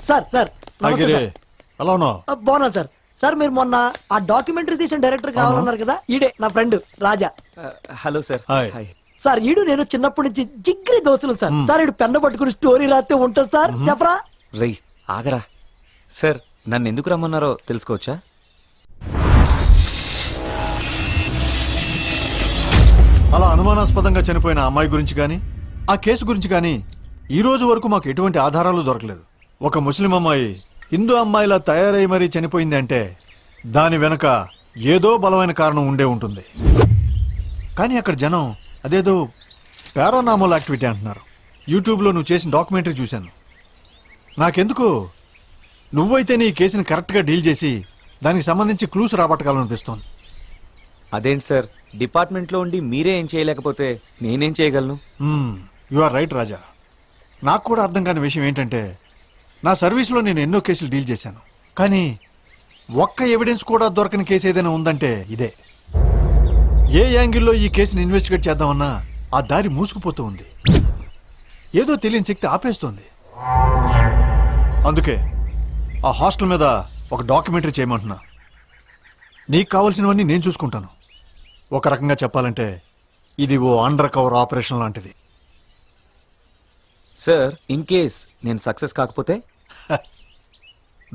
Sir sir hello బాగున్నా sir. Sir మీరు మొన్న ఆ డాక్యుమెంటరీ తీసిన డైరెక్టర్ కావాలన్నారు కదా, ఈడే నా friend Raja. Hello sir. Sir ఈడు నేను చిన్నప్పటి నుంచి జిగ్రి దోస్తులు సార్. సార్ ఈడు పెన్ను పట్టుకుని స్టోరీ రాస్తే ఉంటుంది సార్, చెప్పరా? రై ఆగరా సార్, నన్ను ఎందుకు రమ్మన్నారో తెలుసుకోవచ్చా? అలా అనుమానాస్పదంగా చనిపోయిన అమ్మాయి గురించి కానీ ఆ కేసు గురించి కానీ ఈ రోజు వరకు మాకు ఎటువంటి ఆధారాలు దొరకలేదు. ఒక ముస్లిం అమ్మాయి హిందూ అమ్మాయిలా తయారై మరీ చనిపోయింది అంటే దాని వెనక ఏదో బలమైన కారణం ఉండే ఉంటుంది. కానీ అక్కడ జనం అదేదో పారానార్మల్ యాక్టివిటీ అంటున్నారు. యూట్యూబ్లో నువ్వు చేసిన డాక్యుమెంటరీ చూశాను. నాకెందుకు నువ్వైతే నీ కేసుని కరెక్ట్గా డీల్ చేసి దానికి సంబంధించి క్లూస్ రాబట్టగలనిపిస్తోంది. అదేంటి సార్, డిపార్ట్మెంట్లో ఉండి మీరే ఏం చేయలేకపోతే నేనేం చేయగలను? యు ఆర్ రైట్ రాజా. నాకు కూడా అర్థం కాని విషయం ఏంటంటే నా సర్వీస్లో నేను ఎన్నో కేసులు డీల్ చేశాను, కానీ ఒక్క ఎవిడెన్స్ కూడా దొరకని కేసు ఏదైనా ఉందంటే ఇదే. ఏ యాంగిల్లో ఈ కేసుని ఇన్వెస్టిగేట్ చేద్దామన్నా ఆ దారి మూసుకుపోతూ ఉంది. ఏదో తెలియని శక్తి ఆపేస్తోంది. అందుకే ఆ హాస్టల్ మీద ఒక డాక్యుమెంటరీ చేయమంటున్నా. నీకు కావాల్సినవన్నీ నేను చూసుకుంటాను. ఒక రకంగా చెప్పాలంటే ఇది ఓ అండర్ కవర్ ఆపరేషన్ లాంటిది. సార్, ఇన్ కేస్ నేను సక్సెస్ కాకపోతే?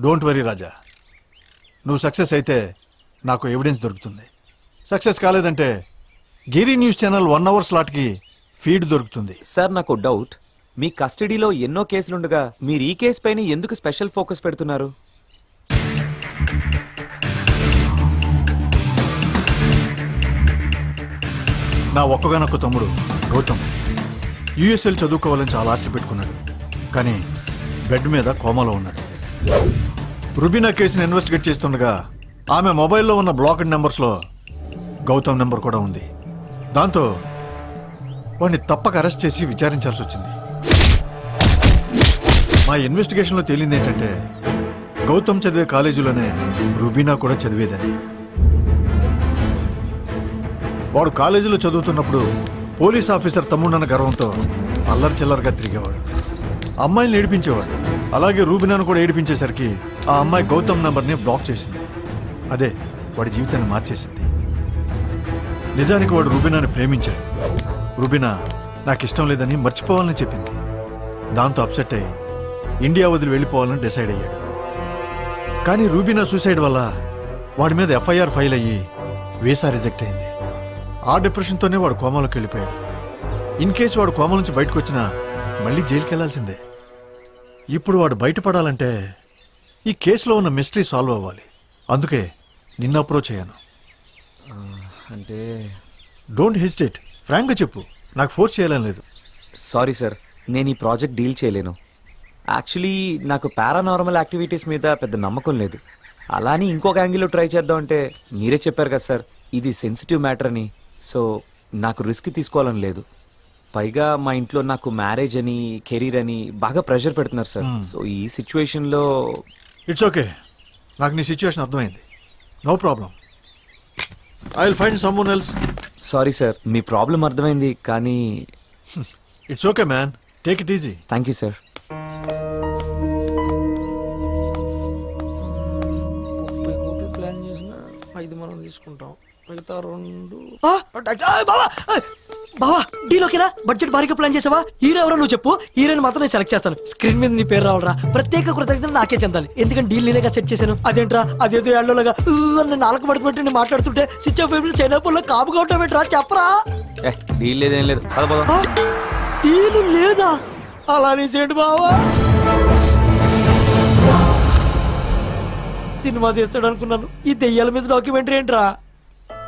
డోంట్ వరీ రాజా, నువ్వు సక్సెస్ అయితే నాకు ఎవిడెన్స్ దొరుకుతుంది. సక్సెస్ కాలేదంటే గిరి న్యూస్ ఛానల్ 1 hour స్లాట్కి ఫీడ్ దొరుకుతుంది. సార్, నాకు డౌట్. మీ కస్టడీలో ఎన్నో కేసులుండగా మీరు ఈ కేసు పైన ఎందుకు స్పెషల్ ఫోకస్ పెడుతున్నారు? నా ఒక్కగానొక్క తమ్ముడు గౌతమ్ యుఎస్ఎల్ చదువుకోవాలని చాలా ఆశ పెట్టుకున్నాడు. కానీ బెడ్ మీద కోమాలో ఉన్నాడు. రుబీనా కేసుని ఇన్వెస్టిగేట్ చేస్తుండగా ఆమె మొబైల్లో ఉన్న బ్లాక్డ్ నెంబర్స్లో గౌతమ్ నెంబర్ కూడా ఉంది. దాంతో వాడిని తప్పక అరెస్ట్ చేసి విచారించాల్సి వచ్చింది. మా ఇన్వెస్టిగేషన్లో తేలింది ఏంటంటే గౌతమ్ చదివే కాలేజీలోనే రుబీనా కూడా చదివేదని. వాడు కాలేజీలో చదువుతున్నప్పుడు పోలీస్ ఆఫీసర్ తమ్ముడన్న గర్వంతో అల్లరి చిల్లరగా తిరిగేవాడు. అమ్మాయిని ఏడిపించేవాడు. అలాగే రూబినాను కూడా ఏడిపించేసరికి ఆ అమ్మాయి గౌతమ్ నంబర్ని బ్లాక్ చేసింది. అదే వాడి జీవితాన్ని మార్చేసింది. నిజానికి వాడు రూబినాని ప్రేమించాడు. రూబినా నాకు ఇష్టం లేదని మర్చిపోవాలని చెప్పింది. దాంతో అప్సెట్ అయ్యి ఇండియా వదిలి వెళ్ళిపోవాలని డిసైడ్ అయ్యాడు. కానీ రూబినా సూసైడ్ వల్ల వాడి మీద ఎఫ్ఐఆర్ ఫైల్ అయ్యి వీసా రిజెక్ట్ అయింది. ఆ డిప్రెషన్తోనే వాడు కోమాలోకి వెళ్ళిపోయాడు. ఇన్ కేసు వాడు కోమా నుంచి బయటకు వచ్చినా మళ్ళీ జైలుకి వెళ్లాల్సిందే. ఇప్పుడు వాడు బయటపడాలంటే ఈ కేసులో ఉన్న మిస్టరీ సాల్వ్ అవ్వాలి. అందుకే నిన్ను అప్రోచ్ అయ్యాను. అంటే డోంట్ హెసిటేట్, ఫ్రాంక్గా చెప్పు. నాకు ఫోర్స్ చేయాలని లేదు. సారీ సార్, నేను ఈ ప్రాజెక్ట్ డీల్ చేయలేను. యాక్చువల్లీ నాకు పారానార్మల్ యాక్టివిటీస్ మీద పెద్ద నమ్మకం లేదు. అలా అని ఇంకొక యాంగిల్లో ట్రై చేద్దామంటే మీరే చెప్పారు కదా సార్, ఇది సెన్సిటివ్ మ్యాటర్ అని. సో నాకు రిస్క్ తీసుకోవాలని లేదు. పైగా మా ఇంట్లో నాకు మ్యారేజ్ అని కెరీర్ అని బాగా ప్రెషర్ పెడుతున్నారు సార్. సో ఈ సిచ్యువేషన్లో ఇట్స్ ఓకే. నాకు నీ సిచ్యువేషన్ అర్థమైంది. No problem, I will find someone else. Sorry sir, మీ ప్రాబ్లం అర్థమైంది కానీ it's okay man, take it easy. Thank you sir. Plan చేసిన 5 మనం తీసుకుంటాం, మిగతా 2. బావా డీల్ ఓకేనా? బడ్జెట్ భారీగా ప్లాన్ చేసావా? హీరో ఎవరో నువ్వు చెప్పు, హీరోని మాత్రం నేను సెలెక్ట్ చేస్తాను. స్క్రీన్ మీద నీ పేరు రావాలరా. ప్రత్యేక కృతజ్ఞతలు నాకే చెందాలి, ఎందుకంటే డీల్ నేనేగా సెట్ చేశాను. అదేంట్రా అదేదో ఏళ్ళలాగా నన్ను నాలుగు పడుతున్నట్టు నేను మాట్లాడుతుంటే స్విచ్ ఆఫ్ అయిపోయి చైనాపూర్లో కాపుగా ఉంటావేంట్రా, చెప్పరా? డీల్ లేదేం లేదు. డీల్ లేదా? అలా చేయండి బావా. సినిమా చేస్తాడు అనుకున్నాను, ఈ దెయ్యాల మీద డాక్యుమెంటరీ ఏంట్రా?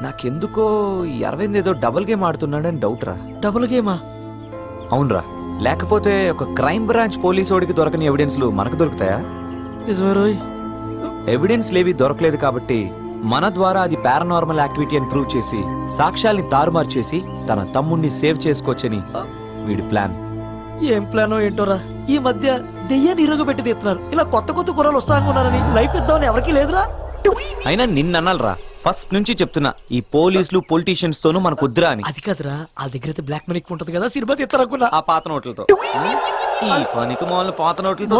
నాకెందుకో ఈ అరవింద్ ఏదో డబుల్ గేమ్ ఆడుతున్నాడని డౌట్ రా. డబుల్ గేమా? అవునరా, లేకపోతే ఒక క్రైమ్ బ్రాంచ్ పోలీసోడికి దొరకని ఎవిడెన్స్లు మనకు దొరుకుతాయా? ఎవిడెన్స్ లేవి దొరకలేదు కాబట్టి మన ద్వారా అది పారానార్మల్ యాక్టివిటీ అని ప్రూవ్ చేసి సాక్ష్యాల్ని తారుమారు చేసి తన తమ్ముణ్ణి సేవ్ చేసుకోవచ్చని వీడి ప్లాన్. ఏం ప్లానో ఏంటోరా, ఈ మధ్య దెయ్యాన్ని హీరోగా పెట్టి తీస్తున్నారు. ఇలా కొత్త కొత్త కుర్రలు ఉత్సాహంగా ఉన్నారని లైఫ్ ఇద్దామని ఎవరికీ లేదురా. అయినా నిన్నన్నాలరా, ఫస్ట్ నుంచి చెప్తున్నా, ఈ పోలీసులు పొలిటీషియన్స్ తోనూ మనకు వద్దురా అని. అది కాదురా, ఆ దగ్గర అయితే బ్లాక్ మనీ ఉంటది కదా, సినిమా తీస్తారనుకున్నా. ఆ పాత నోట్లతో, ఈ పనికి మాల పాత నోట్లతో